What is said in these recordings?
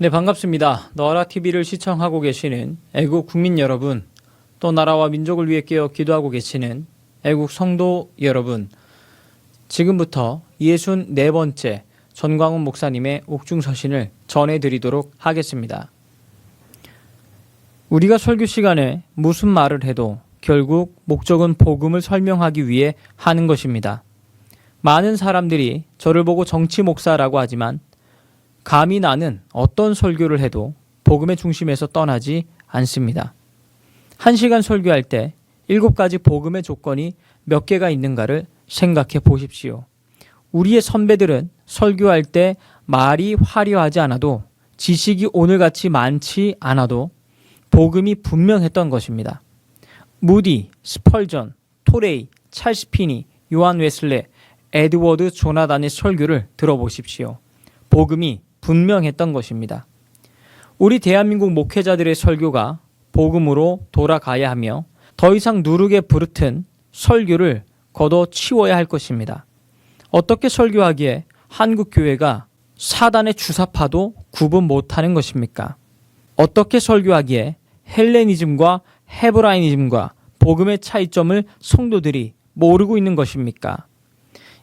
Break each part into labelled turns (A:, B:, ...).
A: 네, 반갑습니다. 너라TV를 시청하고 계시는 애국 국민 여러분, 또 나라와 민족을 위해 깨어 기도하고 계시는 애국 성도 여러분, 지금부터 64번째 전광훈 목사님의 옥중서신을 전해드리도록 하겠습니다. 우리가 설교 시간에 무슨 말을 해도 결국 목적은 복음을 설명하기 위해 하는 것입니다. 많은 사람들이 저를 보고 정치 목사라고 하지만 감히 나는 어떤 설교를 해도 복음의 중심에서 떠나지 않습니다. 1시간 설교할 때 7가지 복음의 조건이 몇 개가 있는가를 생각해 보십시오. 우리의 선배들은 설교할 때 말이 화려하지 않아도 지식이 오늘같이 많지 않아도 복음이 분명했던 것입니다. 무디, 스펄전, 토레이, 찰스 피니, 요한 웨슬레, 에드워드 조나단의 설교를 들어보십시오. 복음이 분명했던 것입니다. 우리 대한민국 목회자들의 설교가 복음으로 돌아가야 하며 더 이상 누르게 부르튼 설교를 걷어치워야 할 것입니다. 어떻게 설교하기에 한국 교회가 사단의 주사파도 구분 못하는 것입니까? 어떻게 설교하기에 헬레니즘과 헤브라이니즘과 복음의 차이점을 성도들이 모르고 있는 것입니까?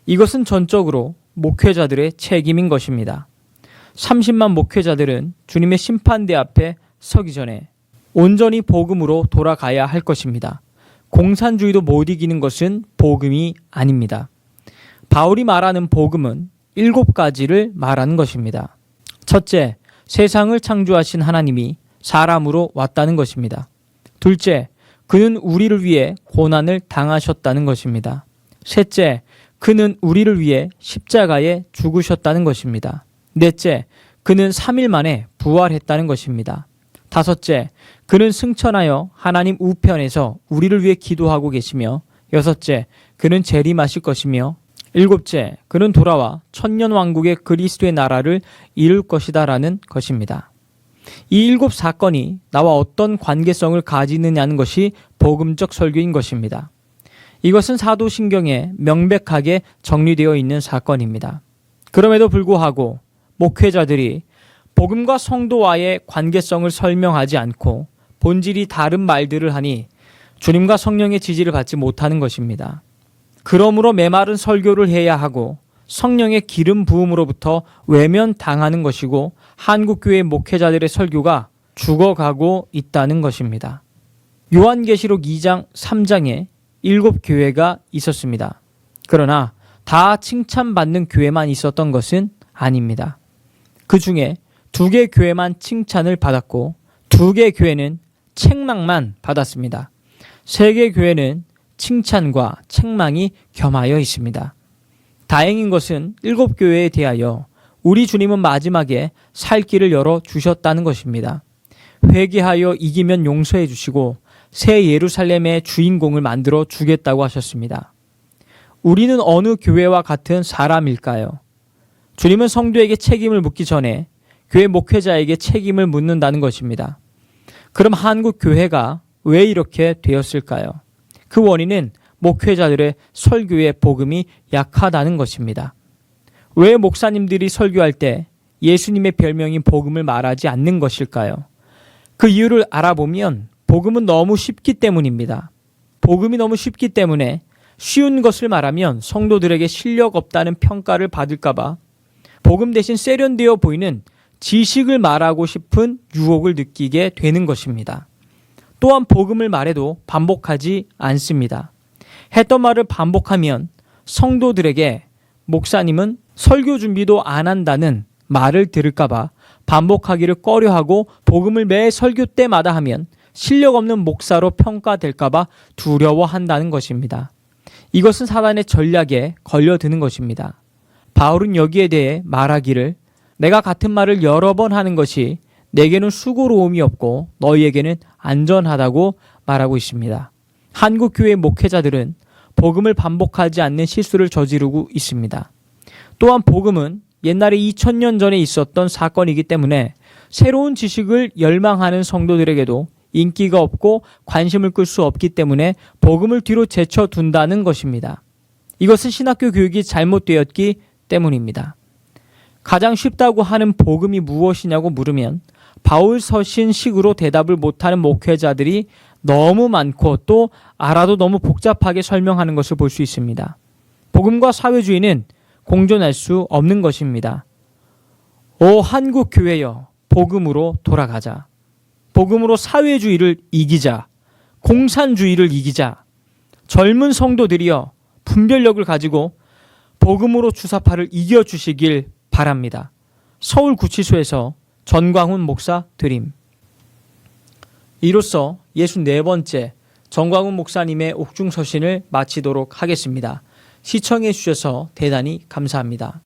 A: 이것은 전적으로 목회자들의 책임인 것입니다. 30만 목회자들은 주님의 심판대 앞에 서기 전에 온전히 복음으로 돌아가야 할 것입니다. 공산주의도 못 이기는 것은 복음이 아닙니다. 바울이 말하는 복음은 7가지를 말하는 것입니다. 첫째, 세상을 창조하신 하나님이 사람으로 왔다는 것입니다. 둘째, 그는 우리를 위해 고난을 당하셨다는 것입니다. 셋째, 그는 우리를 위해 십자가에 죽으셨다는 것입니다. 넷째, 그는 3일 만에 부활했다는 것입니다. 다섯째, 그는 승천하여 하나님 우편에서 우리를 위해 기도하고 계시며, 여섯째, 그는 재림하실 것이며, 일곱째, 그는 돌아와 천년왕국의 그리스도의 나라를 이룰 것이다 라는 것입니다. 이 7사건이 나와 어떤 관계성을 가지느냐는 것이 복음적 설교인 것입니다. 이것은 사도신경에 명백하게 정리되어 있는 사건입니다. 그럼에도 불구하고 목회자들이 복음과 성도와의 관계성을 설명하지 않고 본질이 다른 말들을 하니 주님과 성령의 지지를 받지 못하는 것입니다. 그러므로 메마른 설교를 해야 하고 성령의 기름 부음으로부터 외면당하는 것이고 한국교회 목회자들의 설교가 죽어가고 있다는 것입니다. 요한계시록 2장 3장에 7교회가 있었습니다. 그러나 다 칭찬받는 교회만 있었던 것은 아닙니다. 그 중에 2개 교회만 칭찬을 받았고 2개 교회는 책망만 받았습니다. 3개 교회는 칭찬과 책망이 겸하여 있습니다. 다행인 것은 7교회에 대하여 우리 주님은 마지막에 살 길을 열어주셨다는 것입니다. 회개하여 이기면 용서해 주시고 새 예루살렘의 주인공을 만들어 주겠다고 하셨습니다. 우리는 어느 교회와 같은 사람일까요? 주님은 성도에게 책임을 묻기 전에 교회 목회자에게 책임을 묻는다는 것입니다. 그럼 한국 교회가 왜 이렇게 되었을까요? 그 원인은 목회자들의 설교의 복음이 약하다는 것입니다. 왜 목사님들이 설교할 때 예수님의 별명인 복음을 말하지 않는 것일까요? 그 이유를 알아보면 복음은 너무 쉽기 때문입니다. 복음이 너무 쉽기 때문에 쉬운 것을 말하면 성도들에게 실력 없다는 평가를 받을까봐 복음 대신 세련되어 보이는 지식을 말하고 싶은 유혹을 느끼게 되는 것입니다. 또한 복음을 말해도 반복하지 않습니다. 했던 말을 반복하면 성도들에게 목사님은 설교 준비도 안 한다는 말을 들을까봐 반복하기를 꺼려하고 복음을 매 설교 때마다 하면 실력 없는 목사로 평가될까봐 두려워한다는 것입니다. 이것은 사단의 전략에 걸려드는 것입니다. 바울은 여기에 대해 말하기를 내가 같은 말을 여러 번 하는 것이 내게는 수고로움이 없고 너희에게는 안전하다고 말하고 있습니다. 한국 교회 목회자들은 복음을 반복하지 않는 실수를 저지르고 있습니다. 또한 복음은 옛날에 2000년 전에 있었던 사건이기 때문에 새로운 지식을 열망하는 성도들에게도 인기가 없고 관심을 끌 수 없기 때문에 복음을 뒤로 제쳐둔다는 것입니다. 이것은 신학교 교육이 잘못되었기 때문입니다. 가장 쉽다고 하는 복음이 무엇이냐고 물으면 바울 서신식으로 대답을 못하는 목회자들이 너무 많고 또 알아도 너무 복잡하게 설명하는 것을 볼 수 있습니다. 복음과 사회주의는 공존할 수 없는 것입니다. 오 한국 교회여, 복음으로 돌아가자. 복음으로 사회주의를 이기자. 공산주의를 이기자. 젊은 성도들이여, 분별력을 가지고 복음으로 주사파를 이겨주시길 바랍니다. 서울구치소에서 전광훈 목사 드림. 이로써 64번째 전광훈 목사님의 옥중서신을 마치도록 하겠습니다. 시청해 주셔서 대단히 감사합니다.